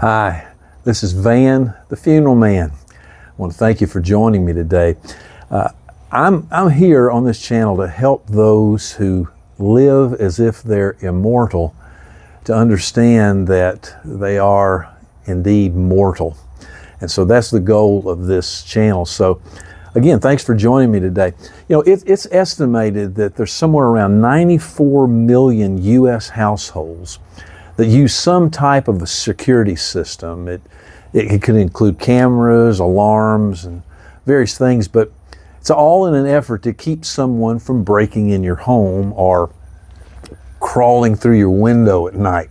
Hi, this is Van, the Funeral Man. I want to thank you for joining me today. I'm here on this channel to help those who live as if they're immortal to understand that they are indeed mortal. And so that's the goal of this channel. So again, thanks for joining me today. You know, it's estimated that there's somewhere around 94 million U.S. households that use some type of a security system. It could include cameras, alarms, and various things, but it's all in an effort to keep someone from breaking in your home or crawling through your window at night.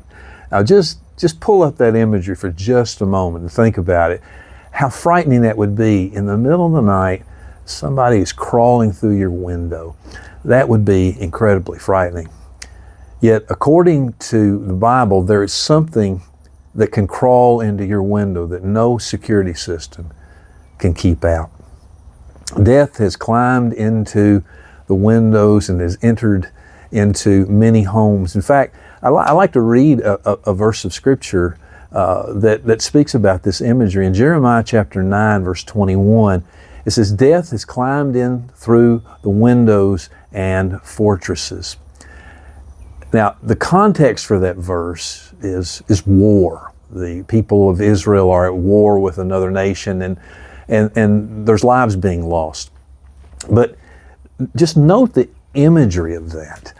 Now just pull up that imagery for just a moment and think about it. How frightening that would be. In the middle of the night, somebody is crawling through your window. That would be incredibly frightening. Yet, according to the Bible, there is something that can crawl into your window that no security system can keep out. Death has climbed into the windows and has entered into many homes. In fact, I like to read a verse of Scripture that speaks about this imagery. In Jeremiah chapter 9, verse 21, it says, "Death has climbed in through the windows and fortresses." Now, the context for that verse is war. The people of Israel are at war with another nation, and there's lives being lost. But just note the imagery of that.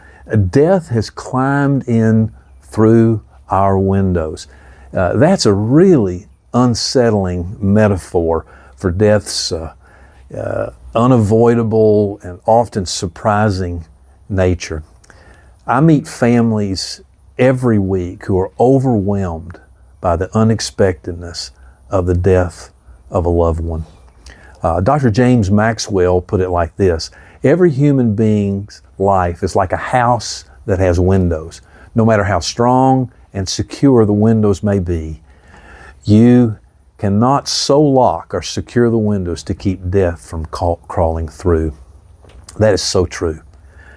Death has climbed in through our windows. That's a really unsettling metaphor for death's unavoidable and often surprising nature. I meet families every week who are overwhelmed by the unexpectedness of the death of a loved one. Dr. James Maxwell put it like this: every human being's life is like a house that has windows. No matter how strong and secure the windows may be, you cannot so lock or secure the windows to keep death from crawling through. That is so true.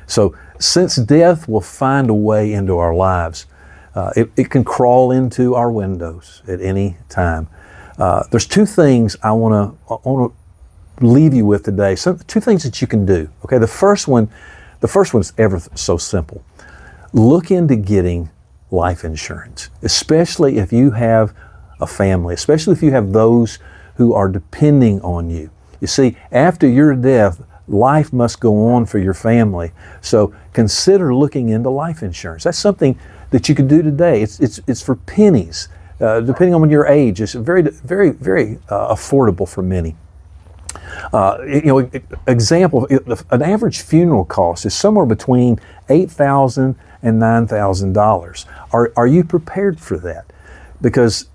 So since death will find a way into our lives, it can crawl into our windows at any time. There's two things I want to leave you with today. Two things that you can do. Okay, the first one is ever so simple. Look into getting life insurance, especially if you have a family, especially if you have those who are depending on you. You see, after your death, life must go on for your family. So consider looking into life insurance. That's something that you can do today. It's for pennies, depending on your age. It's very affordable for many. Example, an average funeral cost is somewhere between $8,000 and $9,000. Are you prepared for that? Because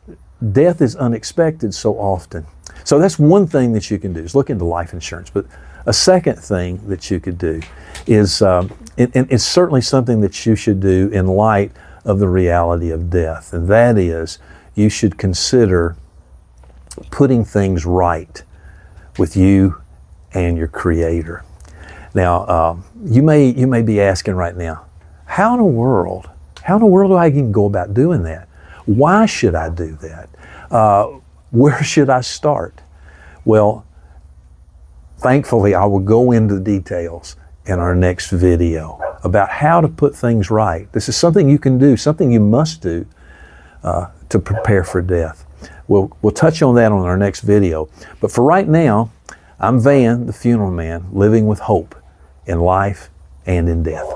death is unexpected so often. So that's one thing that you can do, is look into life insurance. But a second thing that you could do is, and it's certainly something that you should do in light of the reality of death, and that is you should consider putting things right with you and your Creator. Now, you may be asking right now, how in the world do I even go about doing that? Why should I do that? Where should I start? Well, thankfully, I will go into details in our next video about how to put things right. This is something you can do, something you must do to prepare for death. We'll touch on that on our next video. But for right now, I'm Van, the Funeral Man, living with hope in life and in death.